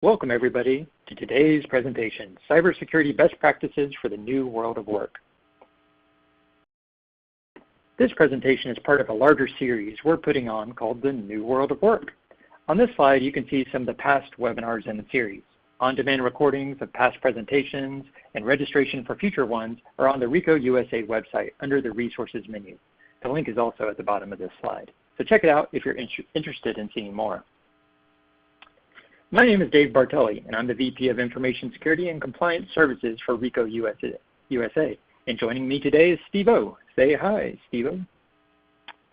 Welcome everybody to today's presentation, Cybersecurity Best Practices for the New World of Work. This presentation is part of a larger series we're putting on called the New World of Work. On this slide, you can see some of the past webinars in the series. On-demand recordings of past presentations and registration for future ones are on the RICO USA website under the Resources menu. The link is also at the bottom of this slide. So check it out if you're interested in seeing more. My name is Dave Bartelli, and I'm the VP of Information Security and Compliance Services for RICO USA. And joining me today is Steve-O. Say hi, Steve-O.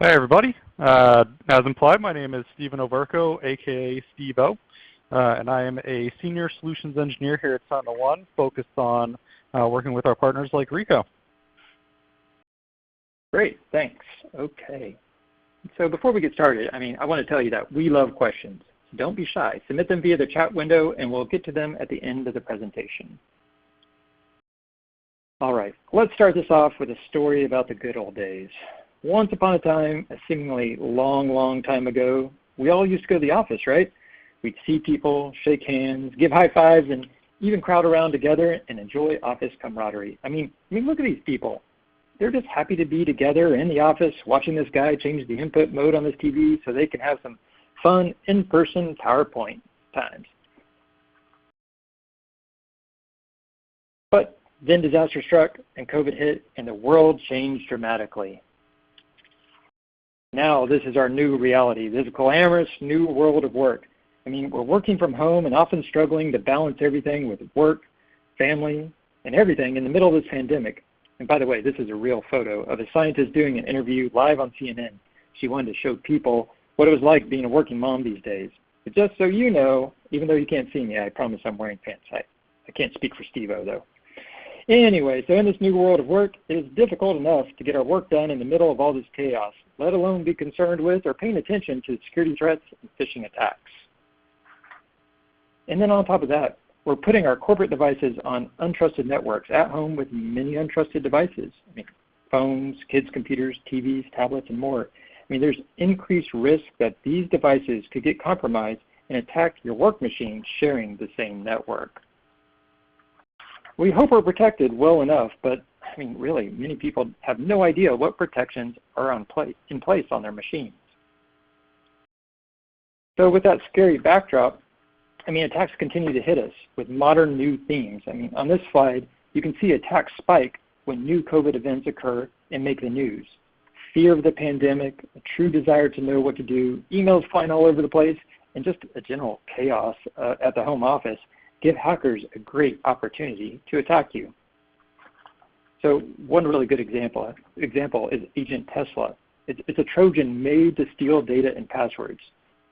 Hi, everybody. As implied, my name is Stephen Overko, aka Steve-O, and I am a Senior Solutions Engineer here at SentinelOne, focused on working with our partners like RICO. Great, thanks. Okay. So before we get started, I want to tell you that we love questions. Don't be shy. Submit them via the chat window, and we'll get to them at the end of the presentation. All right, let's start this off with a story about the good old days. Once upon a time, a seemingly long time ago, we all used to go to the office, right? We'd see people, shake hands, give high fives, and even crowd around together and enjoy office camaraderie. I mean, look at these people. They're just happy to be together in the office, watching this guy change the input mode on this TV so they can have some fun in-person PowerPoint times. But then disaster struck and COVID hit and the world changed dramatically. Now this is our new reality, this glamorous new world of work. We're working from home and often struggling to balance everything with work, family, and everything in the middle of this pandemic. And by the way, this is a real photo of a scientist doing an interview live on CNN. She wanted to show people what it was like being a working mom these days. But just so you know, even though you can't see me, I promise I'm wearing pants. I can't speak for Steve-O though. Anyway, so in this new world of work, it is difficult enough to get our work done in the middle of all this chaos, let alone be concerned with or paying attention to security threats and phishing attacks. And then on top of that, we're putting our corporate devices on untrusted networks at home with many untrusted devices. Phones, kids' computers, TVs, tablets, and more. There's increased risk that these devices could get compromised and attack your work machine sharing the same network. We hope we're protected well enough, but really, many people have no idea what protections are in place on their machines. So with that scary backdrop, attacks continue to hit us with modern new themes. On this slide, you can see attacks spike when new COVID events occur and make the news. Fear of the pandemic, a true desire to know what to do, emails flying all over the place, and just a general chaos at the home office give hackers a great opportunity to attack you. So one really good example is Agent Tesla. It's a Trojan made to steal data and passwords.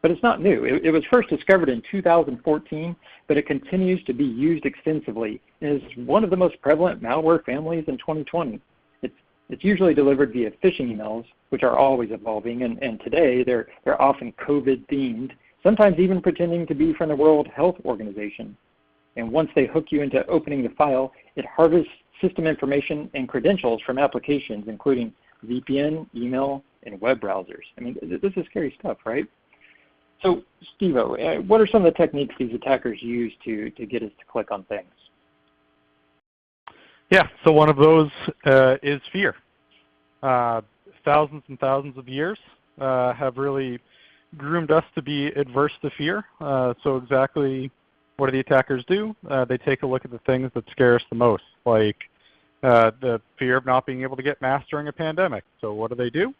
But it's not new. It was first discovered in 2014, but it continues to be used extensively and is one of the most prevalent malware families in 2020. It's usually delivered via phishing emails, which are always evolving, and today they're often COVID-themed, sometimes even pretending to be from the World Health Organization. And once they hook you into opening the file, it harvests system information and credentials from applications, including VPN, email, and web browsers. This is scary stuff, right? So, Steve-O, what are some of the techniques these attackers use to get us to click on things? Yeah, so one of those is fear. Thousands and thousands of years have really groomed us to be adverse to fear. So exactly what do the attackers do? They take a look at the things that scare us the most, like the fear of not being able to get masks during a pandemic. So what do?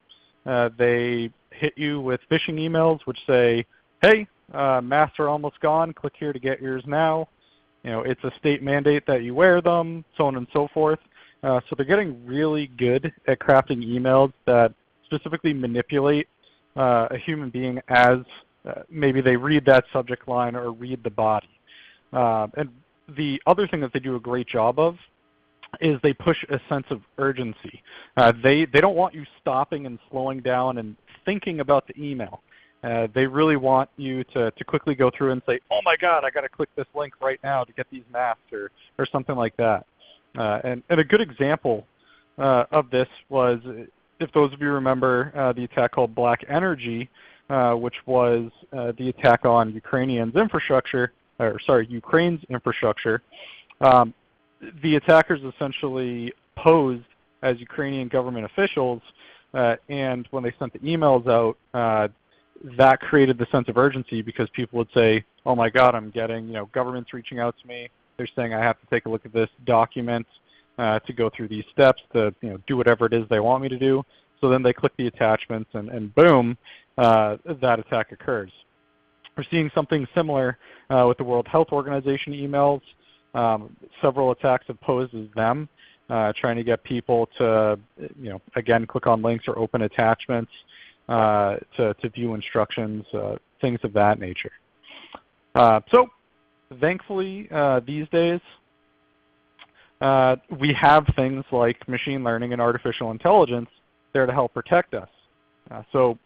They hit you with phishing emails which say, hey, masks are almost gone, click here to get yours now. It's a state mandate that you wear them, so on and so forth. So they're getting really good at crafting emails that specifically manipulate a human being as maybe they read that subject line or read the body. And the other thing that they do a great job of is they push a sense of urgency. They don't want you stopping and slowing down and thinking about the email. They really want you to quickly go through and say, oh my God, I got to click this link right now to get these masks or something like that. And a good example of this was, if those of you remember the attack called Black Energy, which was the attack on Ukrainians' infrastructure, Ukraine's infrastructure, the attackers essentially posed as Ukrainian government officials, and when they sent the emails out, that created the sense of urgency because people would say, "Oh my God, I'm getting, government's reaching out to me. They're saying I have to take a look at this document to go through these steps to, do whatever it is they want me to do." So then they click the attachments, and boom, that attack occurs. We're seeing something similar with the World Health Organization emails. Several attacks have posed as them, trying to get people to, again, click on links or open attachments to view instructions, things of that nature. So thankfully, these days, we have things like machine learning and artificial intelligence there to help protect us. So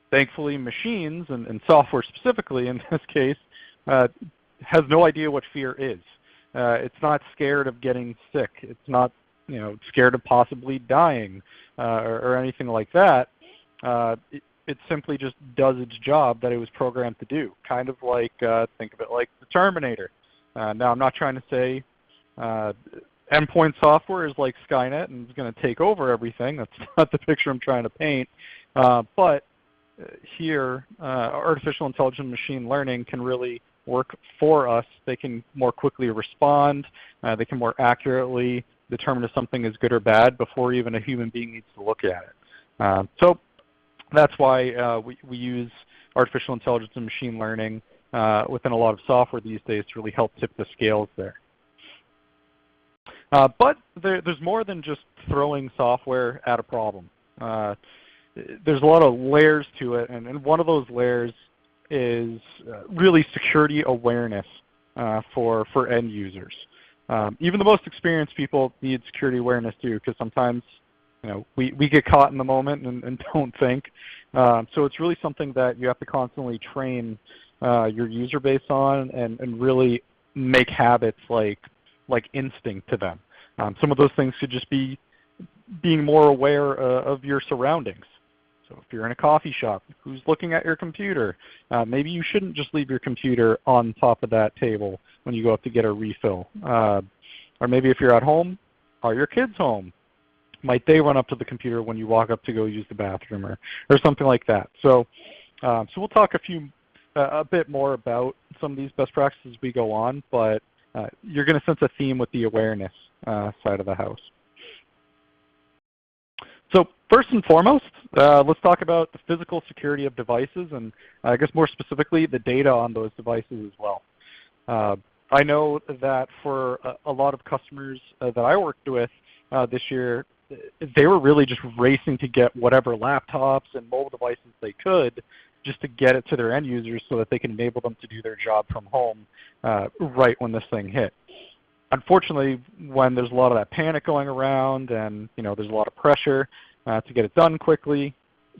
thankfully, machines, and software specifically in this case, has no idea what fear is. It's not scared of getting sick. It's not scared of possibly dying or anything like that. It simply just does its job that it was programmed to do, kind of like, think of it like the Terminator. Now, I'm not trying to say endpoint software is like Skynet and is going to take over everything. That's not the picture I'm trying to paint. But here, artificial intelligence and machine learning can really work for us. They can more quickly respond. They can more accurately determine if something is good or bad before even a human being needs to look at it. So that's why we use artificial intelligence and machine learning within a lot of software these days to really help tip the scales there. But there's more than just throwing software at a problem. There's a lot of layers to it, and one of those layers is really security awareness for end users. Even the most experienced people need security awareness too, because sometimes we get caught in the moment and don't think. So it's really something that you have to constantly train your user base on and really make habits like instinct to them. Some of those things could just be being more aware of your surroundings. So if you're in a coffee shop, who's looking at your computer? Maybe you shouldn't just leave your computer on top of that table when you go up to get a refill. Or maybe if you're at home, are your kids home? Might they run up to the computer when you walk up to go use the bathroom or something like that? So, so we'll talk a bit more about some of these best practices as we go on, but you're going to sense a theme with the awareness side of the house. So first and foremost, let's talk about the physical security of devices, and I guess more specifically, the data on those devices as well. I know that for a lot of customers that I worked with this year, they were really just racing to get whatever laptops and mobile devices they could just to get it to their end users so that they can enable them to do their job from home right when this thing hit. Unfortunately, when there's a lot of that panic going around and there's a lot of pressure to get it done quickly,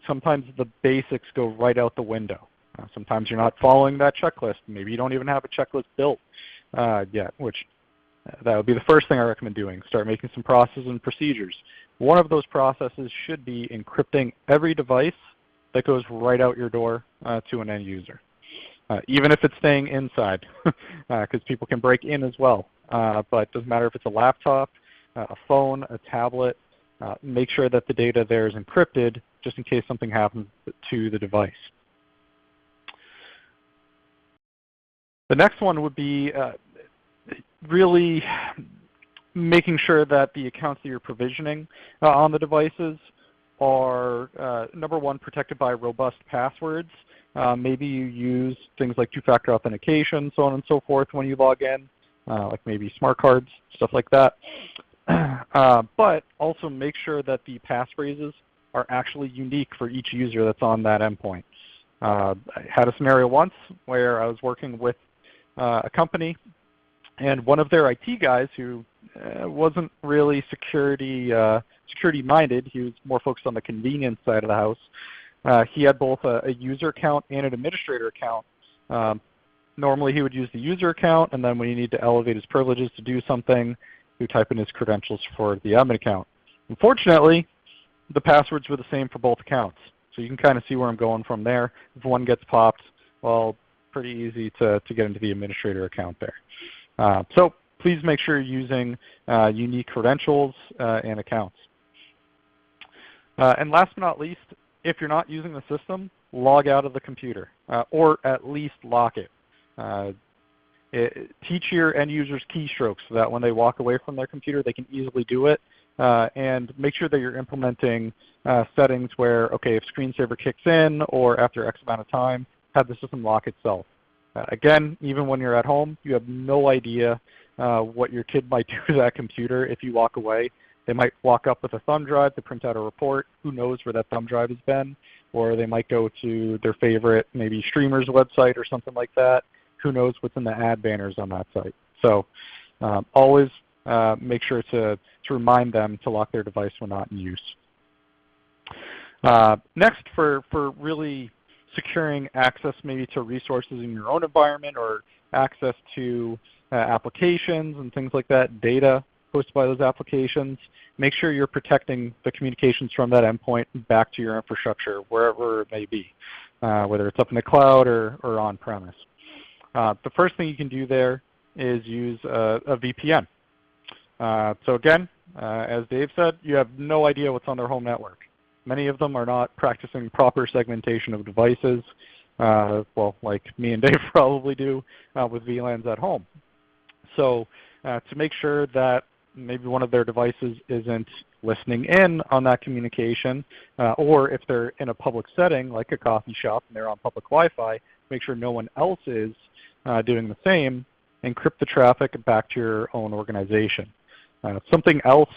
sometimes the basics go right out the window. Sometimes you're not following that checklist. Maybe you don't even have a checklist built yet, which that would be the first thing I recommend doing. Start making some processes and procedures. One of those processes should be encrypting every device that goes right out your door to an end user, even if it's staying inside, because people can break in as well. But it doesn't matter if it's a laptop, a phone, a tablet. Make sure that the data there is encrypted just in case something happens to the device. The next one would be really making sure that the accounts that you're provisioning on the devices are, number one, protected by robust passwords. Maybe you use things like two-factor authentication, so on and so forth when you log in, like maybe smart cards, stuff like that. But also make sure that the passphrases are actually unique for each user that's on that endpoint. I had a scenario once where I was working with a company, and one of their IT guys who wasn't really security minded, he was more focused on the convenience side of the house. He had both a user account and an administrator account. Normally he would use the user account, and then when he needed to elevate his privileges to do something, he would type in his credentials for the admin account. Unfortunately, the passwords were the same for both accounts. So you can kind of see where I'm going from there. If one gets popped, well, pretty easy to get into the administrator account there. So please make sure you're using unique credentials and accounts. And last but not least, if you're not using the system, log out of the computer, or at least lock it. Teach your end users keystrokes so that when they walk away from their computer, they can easily do it. And make sure that you're implementing settings where, okay, if screensaver kicks in or after X amount of time, have the system lock itself. Again, even when you're at home, you have no idea what your kid might do to that computer if you walk away. They might walk up with a thumb drive to print out a report. Who knows where that thumb drive has been? Or they might go to their favorite maybe streamer's website or something like that. Who knows what's in the ad banners on that site? So always make sure to remind them to lock their device when not in use. Next, for really securing access maybe to resources in your own environment or access to applications and things like that, data hosted by those applications, make sure you're protecting the communications from that endpoint back to your infrastructure, wherever it may be, whether it's up in the cloud or on-premise. The first thing you can do there is use a VPN. So again, as Dave said, you have no idea what's on their home network. Many of them are not practicing proper segmentation of devices, well, like me and Dave probably do with VLANs at home. So to make sure that maybe one of their devices isn't listening in on that communication, or if they're in a public setting like a coffee shop and they're on public Wi-Fi, make sure no one else is doing the same, encrypt the traffic back to your own organization. Something else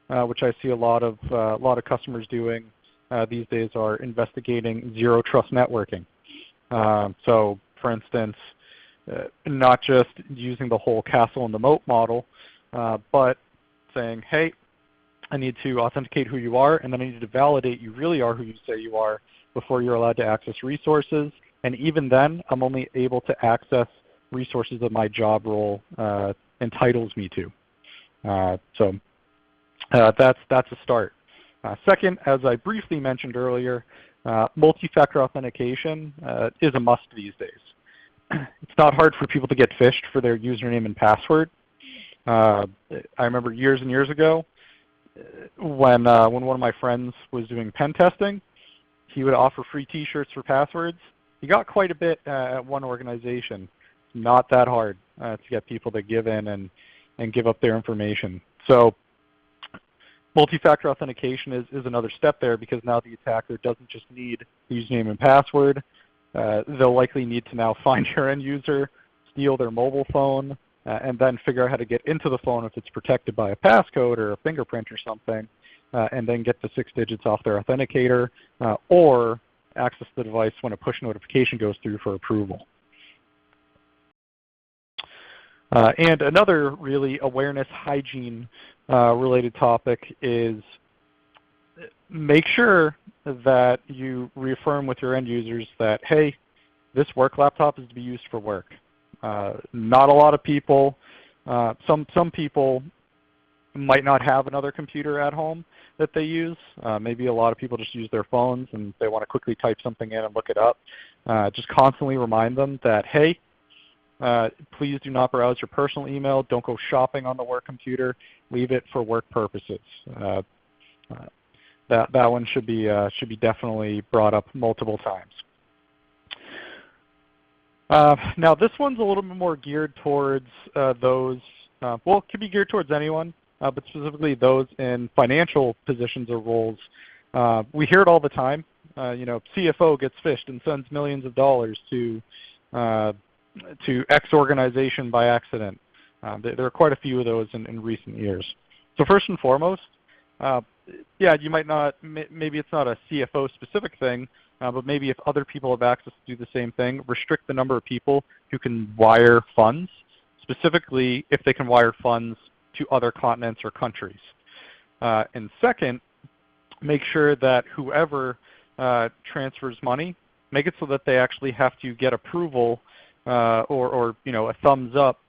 which I see a lot of customers doing these days are investigating zero trust networking. So for instance, not just using the whole castle and the moat model, but saying, hey, I need to authenticate who you are, and then I need to validate you really are who you say you are before you're allowed to access resources. And even then, I'm only able to access resources that my job role entitles me to. So that's a start. Second, as I briefly mentioned earlier, multi-factor authentication is a must these days. It's not hard for people to get phished for their username and password. I remember years and years ago when one of my friends was doing pen testing, he would offer free t-shirts for passwords. He got quite a bit at one organization. Not that hard to get people to give in and give up their information. So multi-factor authentication is another step there, because now the attacker doesn't just need the username and password. They'll likely need to now find your end user, steal their mobile phone, and then figure out how to get into the phone if it's protected by a passcode or a fingerprint or something, and then get the 6 digits off their authenticator, or access the device when a push notification goes through for approval. And another really awareness hygiene related topic is make sure that you reaffirm with your end users that, hey, this work laptop is to be used for work. Not a lot of people, some people might not have another computer at home that they use. Maybe a lot of people just use their phones and they want to quickly type something in and look it up. Just constantly remind them that, hey, please do not browse your personal email. Don't go shopping on the work computer. Leave it for work purposes. That one should be definitely brought up multiple times. Now this one's a little bit more geared towards those, well, it could be geared towards anyone, but specifically those in financial positions or roles. We hear it all the time. CFO gets phished and sends millions of dollars to X organization by accident. There are quite a few of those in recent years. So first and foremost, yeah, you might not, maybe it's not a CFO specific thing, but maybe if other people have access to do the same thing, restrict the number of people who can wire funds, specifically if they can wire funds to other continents or countries. And second, make sure that whoever transfers money, make it so that they actually have to get approval or a thumbs up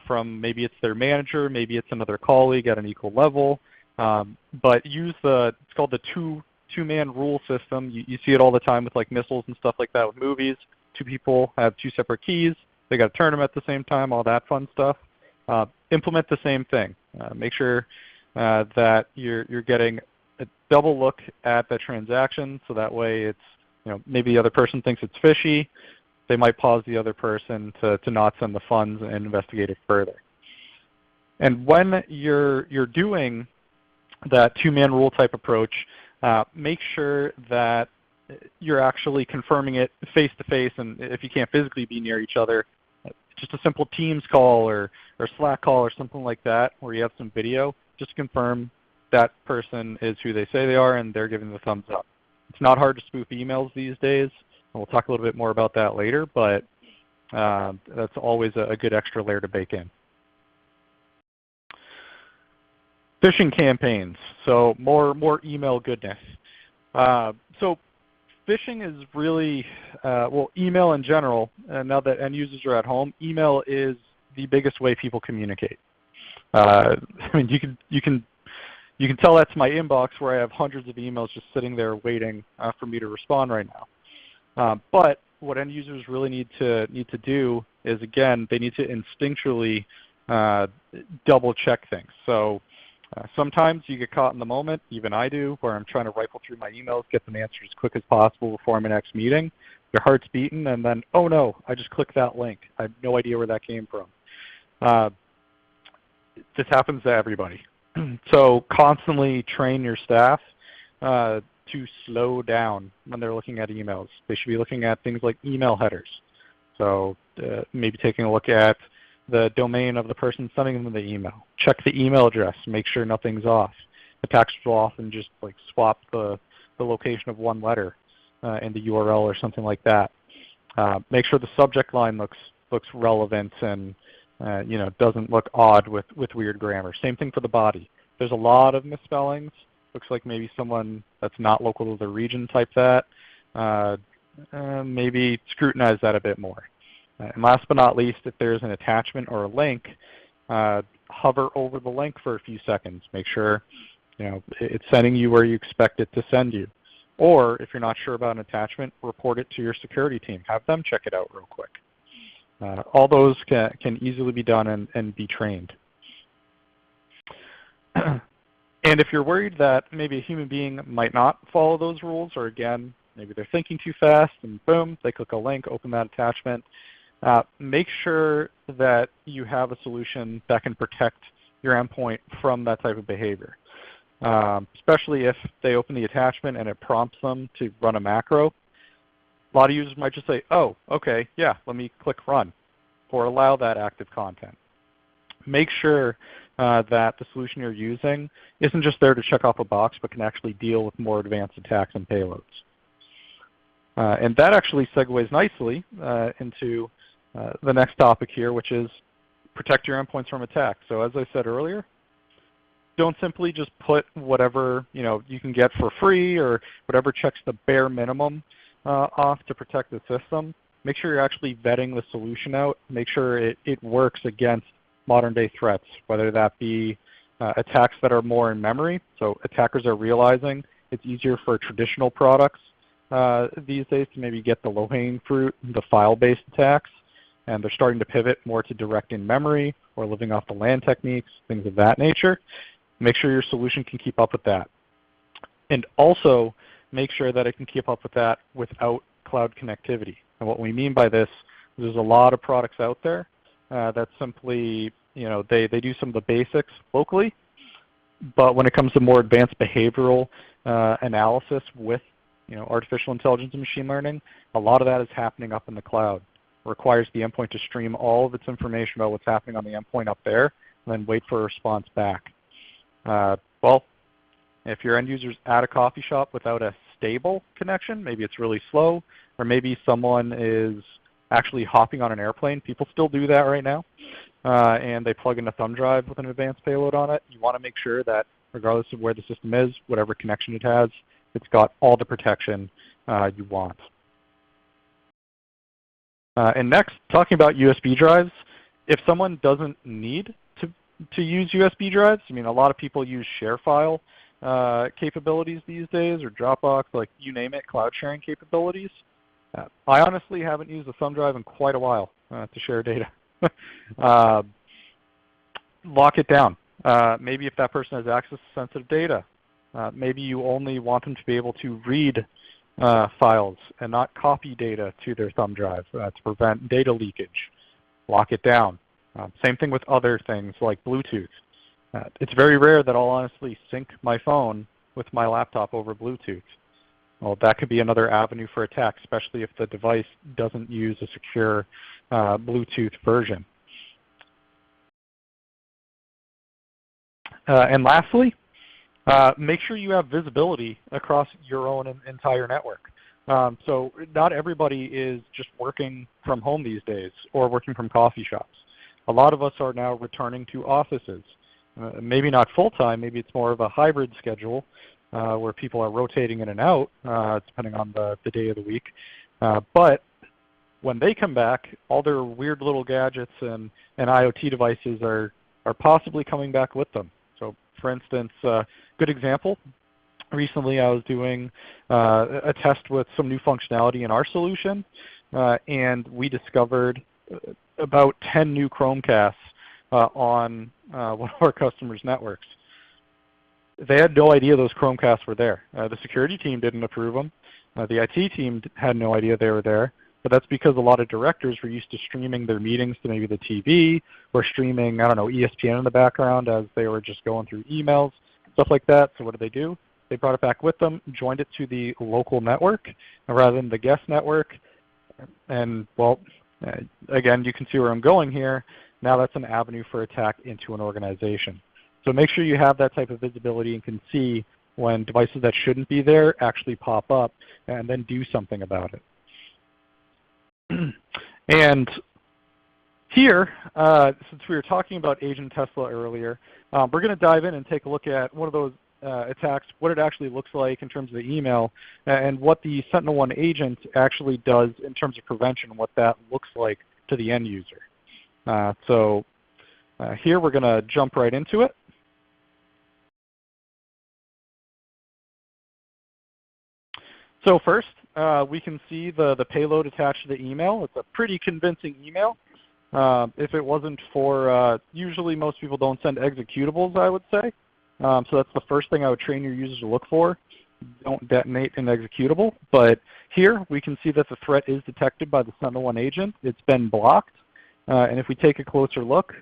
from, maybe it's their manager, maybe it's another colleague at an equal level, but use it's called the two-man rule system. You see it all the time with like missiles and stuff like that with movies. two people have two separate keys, they got to turn them at the same time, all that fun stuff. Implement the same thing. Make sure that you're getting a double look at the transaction, so that way it's, maybe the other person thinks it's fishy. They might pause the other person to not send the funds and investigate it further. And when you're doing that two-man rule type approach, make sure that you're actually confirming it face-to-face, and if you can't physically be near each other, just a simple Teams call or Slack call or something like that where you have some video, just confirm that person is who they say they are and they're giving the thumbs up. It's not hard to spoof emails these days, and we'll talk a little bit more about that later, but that's always a good extra layer to bake in. Phishing campaigns, so more email goodness. So phishing is really, well, email in general, now that end users are at home, email is the biggest way people communicate. I mean, you can tell that's my inbox where I have hundreds of emails just sitting there waiting for me to respond right now. But what end users really need to do is, again, they need to instinctually double check things. So sometimes you get caught in the moment, even I do, where I'm trying to rifle through my emails, get them answered as quick as possible before my next meeting. Your heart's beating, and then, oh no, I just clicked that link. I have no idea where that came from. This happens to everybody. So constantly train your staff to slow down when they're looking at emails. They should be looking at things like email headers. So maybe taking a look at the domain of the person sending them the email. Check the email address, make sure nothing's off. Attackers will often just like swap the location of one letter in the URL or something like that. Make sure the subject line looks relevant and doesn't look odd with weird grammar. Same thing for the body. There's a lot of misspellings. Looks like maybe someone that's not local to the region typed that. Maybe scrutinize that a bit more. And last but not least, if there's an attachment or a link, hover over the link for a few seconds. Make sure it's sending you where you expect it to send you. Or if you're not sure about an attachment, report it to your security team. Have them check it out real quick. All those can easily be done and be trained. And if you're worried that maybe a human being might not follow those rules, or again, maybe they're thinking too fast and boom, they click a link, open that attachment, make sure that you have a solution that can protect your endpoint from that type of behavior. Especially if they open the attachment and it prompts them to run a macro. A lot of users might just say, oh, okay, yeah, let me click run, or allow that active content. Make sure that the solution you're using isn't just there to check off a box, but can actually deal with more advanced attacks and payloads. And that actually segues nicely into the next topic here, which is protect your endpoints from attack. So as I said earlier, don't simply just put whatever you can get for free or whatever checks the bare minimum off to protect the system. Make sure you're actually vetting the solution out. Make sure it works against modern day threats, whether that be attacks that are more in memory. So attackers are realizing it's easier for traditional products these days to maybe get the low-hanging fruit, the file-based attacks, and they're starting to pivot more to direct in memory or living off the LAN techniques, things of that nature. Make sure your solution can keep up with that. And also make sure that it can keep up with that without cloud connectivity. And what we mean by this is there's a lot of products out there that simply, they do some of the basics locally, but when it comes to more advanced behavioral analysis with artificial intelligence and machine learning, a lot of that is happening up in the cloud. It requires the endpoint to stream all of its information about what's happening on the endpoint up there and then wait for a response back. Well, if your end user's at a coffee shop without a stable connection, maybe it's really slow, or maybe someone is actually hopping on an airplane. People still do that right now, and they plug in a thumb drive with an advanced payload on it. You want to make sure that regardless of where the system is, whatever connection it has, it's got all the protection you want. And next, talking about USB drives, if someone doesn't need to use USB drives, I mean, a lot of people use share file capabilities these days, or Dropbox, like you name it, cloud sharing capabilities. I honestly haven't used a thumb drive in quite a while to share data. Lock it down. Maybe if that person has access to sensitive data, maybe you only want them to be able to read files and not copy data to their thumb drive to prevent data leakage. Lock it down. Same thing with other things like Bluetooth. It's very rare that I'll honestly sync my phone with my laptop over Bluetooth. Well, that could be another avenue for attack, especially if the device doesn't use a secure Bluetooth version. And lastly, make sure you have visibility across your own entire network. So not everybody is just working from home these days or working from coffee shops. A lot of us are now returning to offices. Maybe not full-time, maybe it's more of a hybrid schedule where people are rotating in and out depending on the day of the week. But when they come back, all their weird little gadgets and IoT devices are possibly coming back with them. So for instance, good example, recently I was doing a test with some new functionality in our solution, and we discovered about 10 new Chromecasts on one of our customers' networks. They had no idea those Chromecasts were there. The security team didn't approve them. The IT team had no idea they were there. But that's because a lot of directors were used to streaming their meetings to maybe the TV or streaming, I don't know, ESPN in the background as they were just going through emails, stuff like that. So what do? They brought it back with them, joined it to the local network rather than the guest network. And, well, again, you can see where I'm going here. Now that's an avenue for attack into an organization. So make sure you have that type of visibility and can see when devices that shouldn't be there actually pop up and then do something about it. And here, since we were talking about Agent Tesla earlier, we're going to dive in and take a look at one of those attacks, what it actually looks like in terms of the email, and what the SentinelOne agent actually does in terms of prevention, what that looks like to the end user. So here we're going to jump right into it. So first, we can see the payload attached to the email. It's a pretty convincing email. If it wasn't for, usually most people don't send executables, I would say. So that's the first thing I would train your users to look for. Don't detonate an executable. But here we can see that the threat is detected by the SentinelOne agent. It's been blocked. And if we take a closer look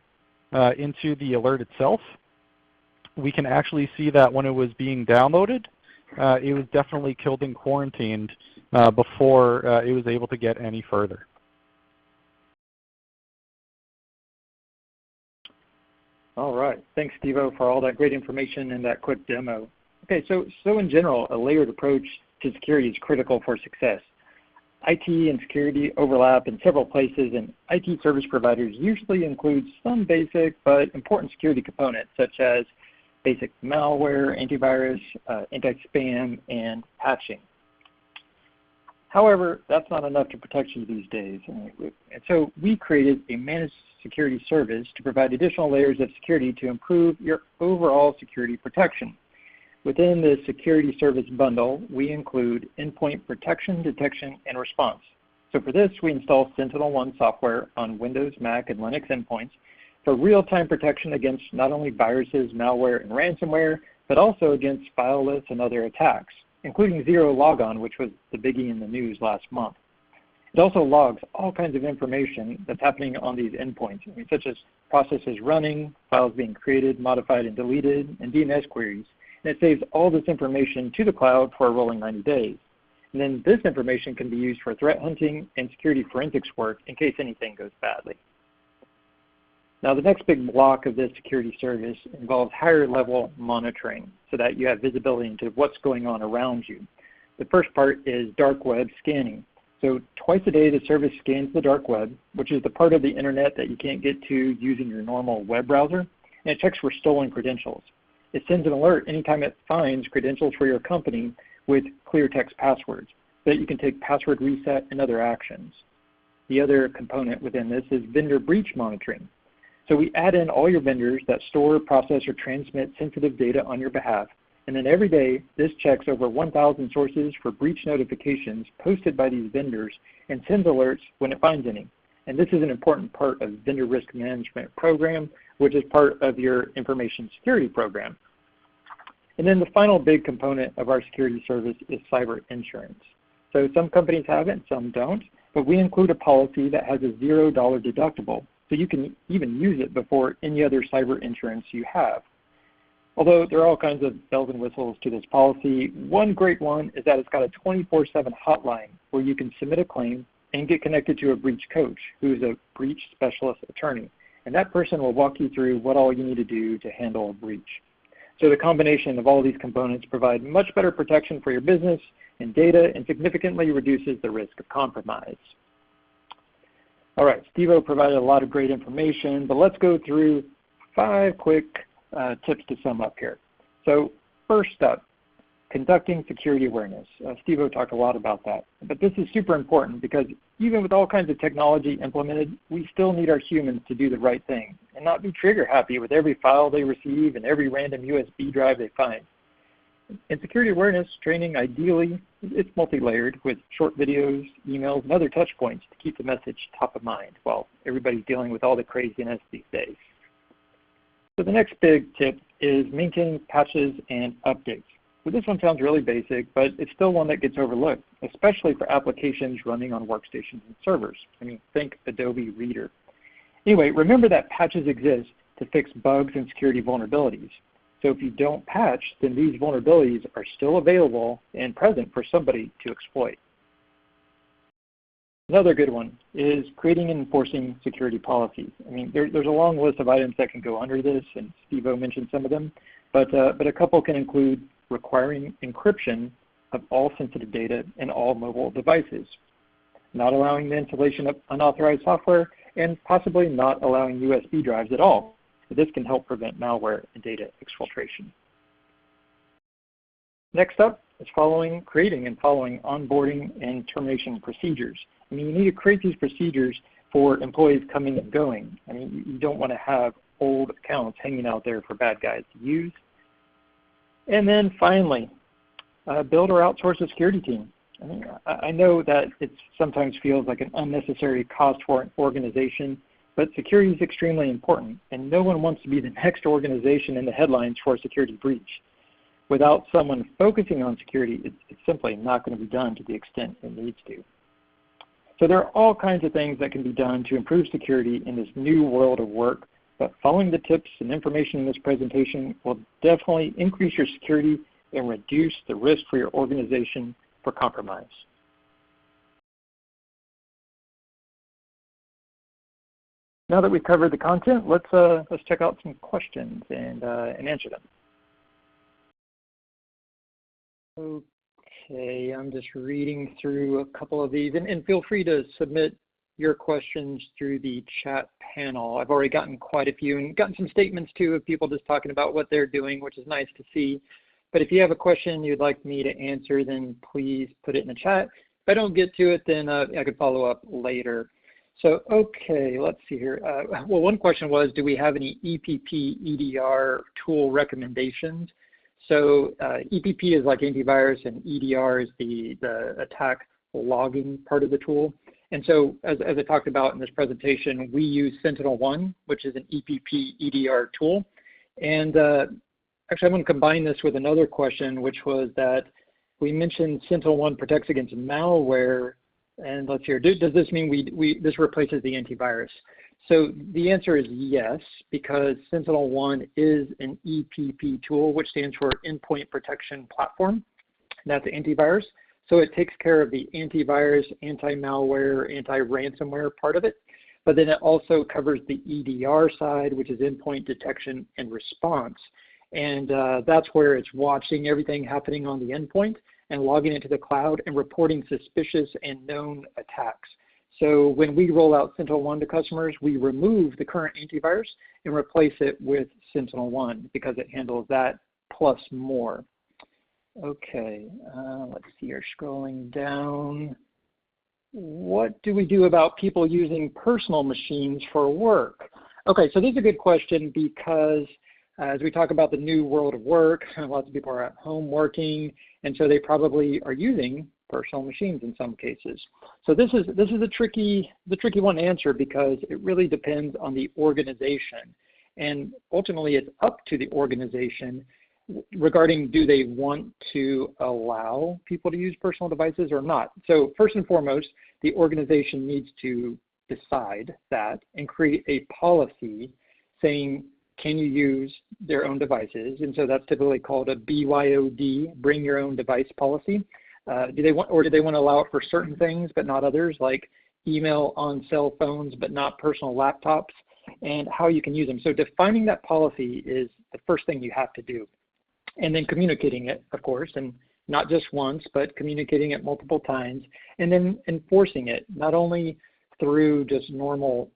into the alert itself, we can actually see that when it was being downloaded, it was definitely killed and quarantined before it was able to get any further. All right. Thanks, Stevo, for all that great information and that quick demo. Okay, so in general, a layered approach to security is critical for success. IT and security overlap in several places, and IT service providers usually include some basic but important security components, such as basic malware, antivirus, anti-spam, and patching. However, that's not enough to protect you these days. And so we created a managed security service to provide additional layers of security to improve your overall security protection. Within the security service bundle, we include endpoint protection, detection, and response. So for this, we install SentinelOne software on Windows, Mac, and Linux endpoints for real-time protection against not only viruses, malware, and ransomware, but also against fileless and other attacks, including zero logon, which was the biggie in the news last month. It also logs all kinds of information that's happening on these endpoints, such as processes running, files being created, modified, and deleted, and DNS queries. And it saves all this information to the cloud for a rolling 90 days. And then this information can be used for threat hunting and security forensics work in case anything goes badly. Now, the next big block of this security service involves higher level monitoring so that you have visibility into what's going on around you. The first part is dark web scanning. So twice a day, the service scans the dark web, which is the part of the internet that you can't get to using your normal web browser, and it checks for stolen credentials. It sends an alert anytime it finds credentials for your company with clear text passwords so that you can take password reset and other actions. The other component within this is vendor breach monitoring. So we add in all your vendors that store, process, or transmit sensitive data on your behalf, And then every day, this checks over 1,000 sources for breach notifications posted by these vendors and sends alerts when it finds any. And this is an important part of vendor risk management program, which is part of your information security program. And then the final big component of our security service is cyber insurance. So some companies have it, some don't, but we include a policy that has a $0 deductible, so you can even use it before any other cyber insurance you have. Although there are all kinds of bells and whistles to this policy, one great one is that it's got a 24/7 hotline where you can submit a claim and get connected to a breach coach who is a breach specialist attorney. And that person will walk you through what all you need to do to handle a breach. So the combination of all these components provide much better protection for your business and data and significantly reduces the risk of compromise. All right, Steve-O provided a lot of great information, but let's go through 5 quick tips to sum up here. So first up, conducting security awareness. Steve-O talked a lot about that, but this is super important because even with all kinds of technology implemented, we still need our humans to do the right thing and not be trigger happy with every file they receive and every random USB drive they find. In security awareness training, ideally, it's multi-layered with short videos, emails, and other touch points to keep the message top of mind while everybody's dealing with all the craziness these days. So the next big tip is maintaining patches and updates. Well, this one sounds really basic, but it's still one that gets overlooked, especially for applications running on workstations and servers. I mean, think Adobe Reader. Anyway, remember that patches exist to fix bugs and security vulnerabilities. So if you don't patch, then these vulnerabilities are still available and present for somebody to exploit. Another good one is creating and enforcing security policies. I mean, there's a long list of items that can go under this, and Steve-O mentioned some of them, but a couple can include requiring encryption of all sensitive data in all mobile devices, not allowing the installation of unauthorized software, and possibly not allowing USB drives at all. This can help prevent malware and data exfiltration. Next up is creating and following onboarding and termination procedures. I mean, you need to create these procedures for employees coming and going. I mean, you don't want to have old accounts hanging out there for bad guys to use. And then finally, build or outsource a security team. I mean, I know that it sometimes feels like an unnecessary cost for an organization, but security is extremely important, and no one wants to be the next organization in the headlines for a security breach. Without someone focusing on security, it's simply not going to be done to the extent it needs to. So there are all kinds of things that can be done to improve security in this new world of work, but following the tips and information in this presentation will definitely increase your security and reduce the risk for your organization for compromise. Now that we've covered the content, let's check out some questions and answer them. Okay, I'm just reading through a couple of these, and feel free to submit your questions through the chat panel. I've already gotten quite a few and gotten some statements too of people just talking about what they're doing, which is nice to see. But if you have a question you'd like me to answer, then please put it in the chat. If I don't get to it, then I could follow up later. So, okay, let's see here. Well, one question was, do we have any EPP EDR tool recommendations? So EPP is like antivirus, and EDR is the attack logging part of the tool. And so as I talked about in this presentation, we use SentinelOne, which is an EPP EDR tool. And actually, I'm going to combine this with another question, which was that we mentioned SentinelOne protects against malware. And let's hear, does this mean this replaces the antivirus? So the answer is yes, because SentinelOne is an EPP tool, which stands for Endpoint Protection Platform. That's antivirus. So it takes care of the antivirus, anti-malware, anti-ransomware part of it. But then it also covers the EDR side, which is endpoint detection and response. And that's where it's watching everything happening on the endpoint and logging it to the cloud and reporting suspicious and known attacks. So when we roll out SentinelOne to customers, we remove the current antivirus and replace it with SentinelOne because it handles that plus more. Okay, let's see here, scrolling down. What do we do about people using personal machines for work? Okay, so this is a good question because As we talk about the new world of work, lots of people are at home working, and so they probably are using personal machines in some cases. So this is the tricky one to answer because it really depends on the organization, and ultimately it's up to the organization regarding do they want to allow people to use personal devices or not. So first and foremost, the organization needs to decide that and create a policy saying, can you use their own devices? And so that's typically called a BYOD, bring your own device policy. Do they want to allow it for certain things but not others, like email on cell phones but not personal laptops, and how you can use them. So defining that policy is the first thing you have to do. And then communicating it, of course, and not just once, but communicating it multiple times, and then enforcing it, not only through just normal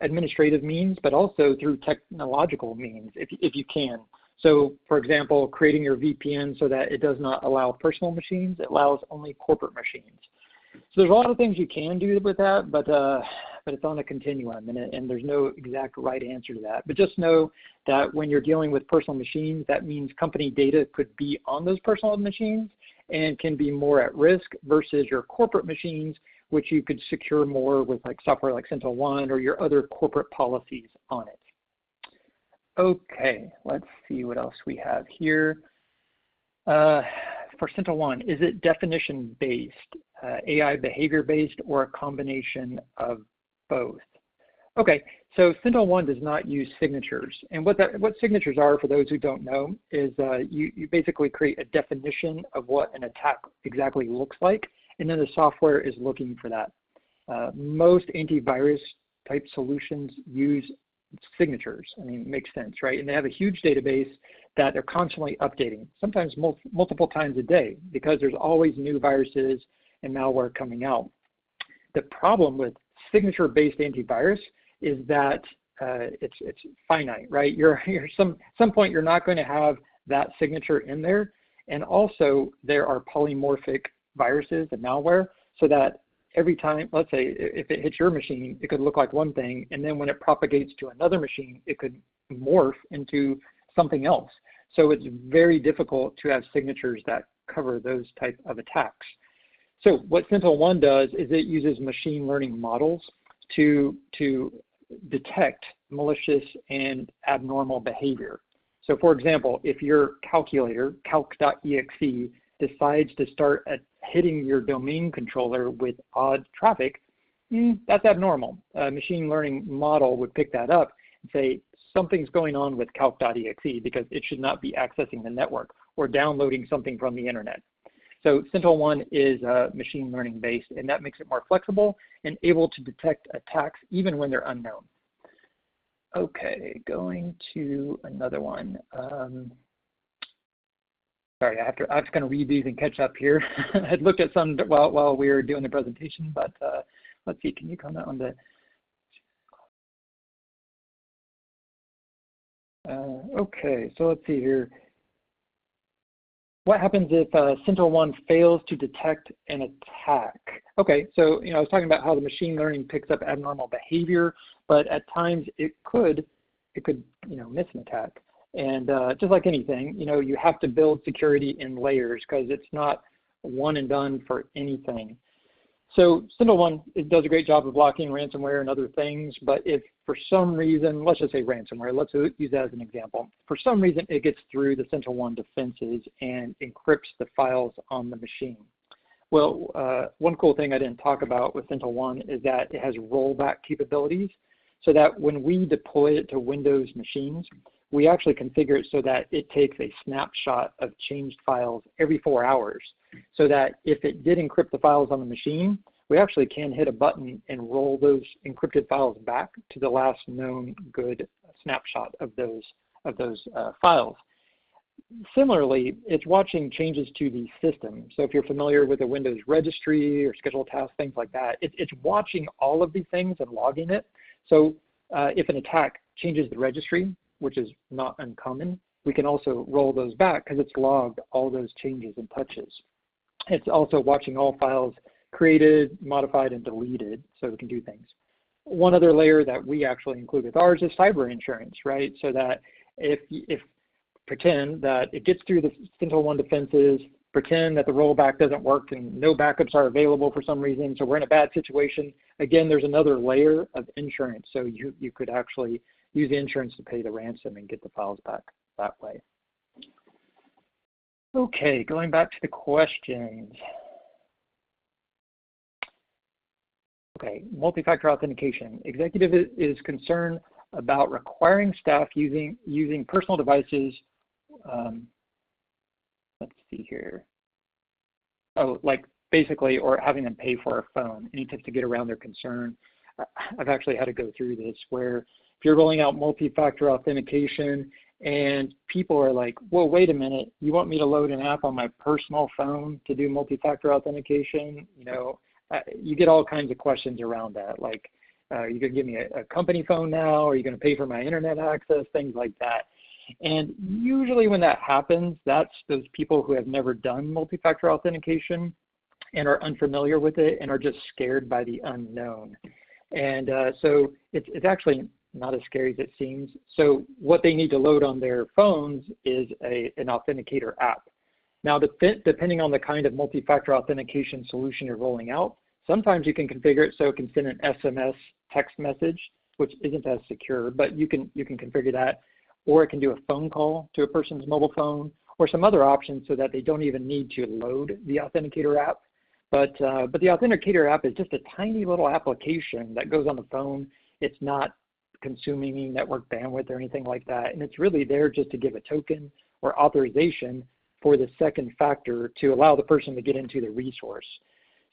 administrative means, but also through technological means, if you can. So, for example, creating your VPN so that it does not allow personal machines, it allows only corporate machines. So there's a lot of things you can do with that, but it's on a continuum, and there's no exact right answer to that. But just know that when you're dealing with personal machines, that means company data could be on those personal machines and can be more at risk versus your corporate machines, which you could secure more with like software like SentinelOne or your other corporate policies on it. Okay, let's see what else we have here. For SentinelOne, is it definition-based, AI behavior-based, or a combination of both? Okay, so SentinelOne does not use signatures. And what signatures are, for those who don't know, is you basically create a definition of what an attack exactly looks like, and then the software is looking for that. Most antivirus type solutions use signatures. I mean, it makes sense, right? And they have a huge database that they're constantly updating, sometimes multiple times a day, because there's always new viruses and malware coming out. The problem with signature-based antivirus is that it's finite, right? Some point you're not going to have that signature in there, and also there are polymorphic viruses and malware, so that every time, let's say, if it hits your machine, it could look like one thing, and then when it propagates to another machine, it could morph into something else. So it's very difficult to have signatures that cover those type of attacks. So what SentinelOne does is it uses machine learning models to detect malicious and abnormal behavior. So for example, if your calculator, calc.exe, decides to start hitting your domain controller with odd traffic, that's abnormal. A machine learning model would pick that up and say, something's going on with calc.exe because it should not be accessing the network or downloading something from the internet. So SentinelOne is machine learning based, and that makes it more flexible and able to detect attacks even when they're unknown. Okay, going to another one. Sorry, I have to kind of read these and catch up here. I had looked at some while we were doing the presentation, but let's see, can you comment on the, okay, so let's see here. What happens if SentinelOne fails to detect an attack? Okay, so I was talking about how the machine learning picks up abnormal behavior, but at times it could miss an attack. And just like anything, you have to build security in layers because it's not one and done for anything. So SentinelOne, it does a great job of blocking ransomware and other things, but if for some reason, let's just say ransomware, let's use that as an example. For some reason, it gets through the SentinelOne defenses and encrypts the files on the machine. Well, one cool thing I didn't talk about with SentinelOne is that it has rollback capabilities, so that when we deploy it to Windows machines, we actually configure it so that it takes a snapshot of changed files every 4 hours, so that if it did encrypt the files on the machine, we actually can hit a button and roll those encrypted files back to the last known good snapshot of those files. Similarly, it's watching changes to the system. So if you're familiar with the Windows registry or schedule tasks, things like that, it's watching all of these things and logging it. So if an attack changes the registry, which is not uncommon, we can also roll those back because it's logged all those changes and touches. It's also watching all files created, modified, and deleted, so we can do things. One other layer that we actually include with ours is cyber insurance, right? So that if pretend that it gets through the SentinelOne defenses, pretend that the rollback doesn't work and no backups are available for some reason, so we're in a bad situation. Again, there's another layer of insurance, so you could actually use the insurance to pay the ransom and get the files back that way. Okay, going back to the questions. Okay, multi-factor authentication. Executive is concerned about requiring staff using personal devices. Let's see here. Oh, like basically, or having them pay for a phone. Any tips to get around their concern? I've actually had to go through this where if you're rolling out multi-factor authentication and people are like, well, wait a minute, you want me to load an app on my personal phone to do multi-factor authentication? You know, you get all kinds of questions around that. Like, are you going to give me a company phone now? Are you going to pay for my internet access? Things like that. And usually when that happens, that's those people who have never done multi-factor authentication and are unfamiliar with it and are just scared by the unknown. And so it's actually not as scary as it seems. So what they need to load on their phones is an authenticator app. Now, depending on the kind of multi-factor authentication solution you're rolling out, sometimes you can configure it so it can send an SMS text message, which isn't as secure, but you can configure that. Or it can do a phone call to a person's mobile phone, or some other options so that they don't even need to load the authenticator app. But the authenticator app is just a tiny little application that goes on the phone. It's not consuming any network bandwidth or anything like that, and it's really there just to give a token or authorization for the second factor to allow the person to get into the resource.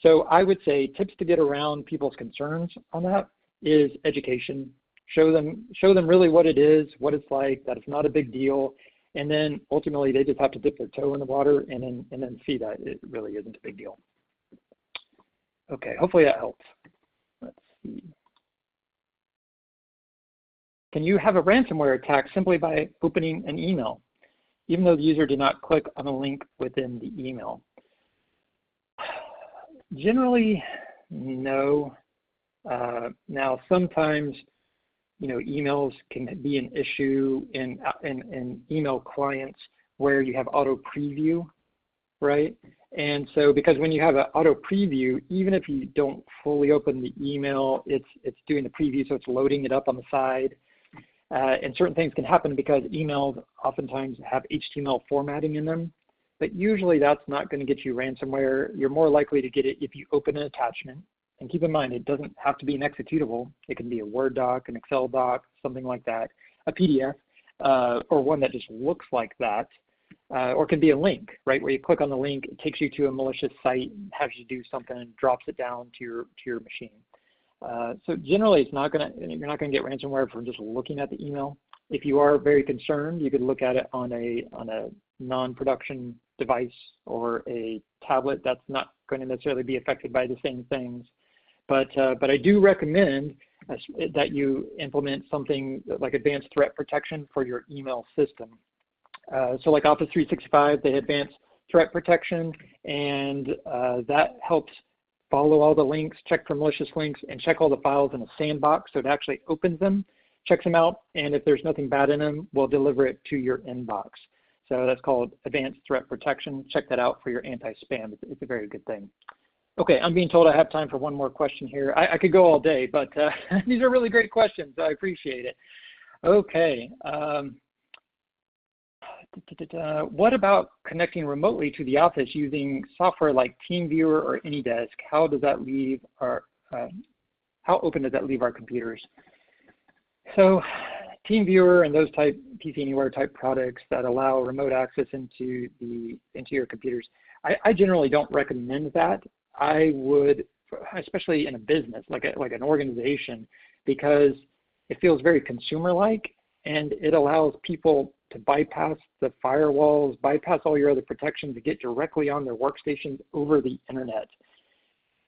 So I would say tips to get around people's concerns on that is education. Show them really what it is, what it's like, that it's not a big deal, and then ultimately they just have to dip their toe in the water and then see that it really isn't a big deal. Okay, hopefully that helps. Let's see. Can you have a ransomware attack simply by opening an email, even though the user did not click on a link within the email? Generally, no. Now, sometimes emails can be an issue in email clients where you have auto preview, right? And so because when you have an auto preview, even if you don't fully open the email, it's doing the preview, so it's loading it up on the side. And certain things can happen because emails oftentimes have HTML formatting in them, but usually that's not going to get you ransomware. You're more likely to get it if you open an attachment. And keep in mind, it doesn't have to be an executable. It can be a Word doc, an Excel doc, something like that, a PDF, or one that just looks like that, or it can be a link, right, where you click on the link, it takes you to a malicious site, has you do something, and drops it down to your machine. So generally, you're not going to get ransomware from just looking at the email. If you are very concerned, you could look at it on a non-production device or a tablet that's not going to necessarily be affected by the same things. But I do recommend that you implement something like advanced threat protection for your email system. So like Office 365, they have advanced threat protection, and that helps follow all the links, check for malicious links, and check all the files in a sandbox. So it actually opens them, checks them out, and if there's nothing bad in them, we'll deliver it to your inbox. So that's called advanced threat protection. Check that out for your anti-spam. It's a very good thing. Okay, I'm being told I have time for one more question here. I could go all day, but these are really great questions. So I appreciate it. Okay. What about connecting remotely to the office using software like TeamViewer or AnyDesk? How does that leave our how open does that leave our computers? So TeamViewer and those type PC Anywhere type products that allow remote access into your computers, I generally don't recommend that. I would, especially in a business like an organization, because it feels very consumer-like, and it allows people to bypass the firewalls, bypass all your other protections, to get directly on their workstations over the internet.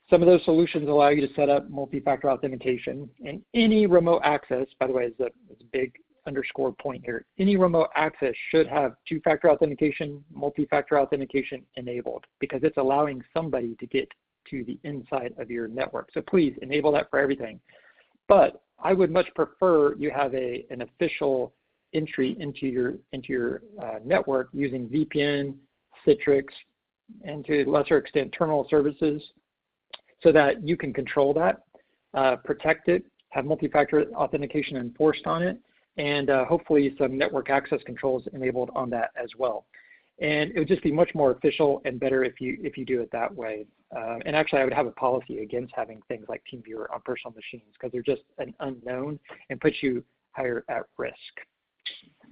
Some of those solutions allow you to set up multi-factor authentication, and any remote access, by the way, is a big underscore point here. Any remote access should have two-factor authentication, multi-factor authentication enabled, because it's allowing somebody to get to the inside of your network. So please enable that for everything. But I would much prefer you have an official entry into your network using VPN, Citrix, and to a lesser extent terminal services, so that you can control that, protect it, have multi-factor authentication enforced on it, and hopefully some network access controls enabled on that as well. And it would just be much more official and better if you do it that way. And actually, I would have a policy against having things like TeamViewer on personal machines because they're just an unknown and puts you higher at risk.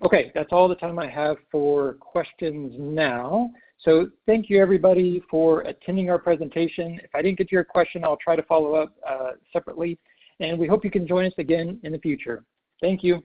Okay, that's all the time I have for questions now. So thank you, everybody, for attending our presentation. If I didn't get to your question, I'll try to follow up separately. And we hope you can join us again in the future. Thank you.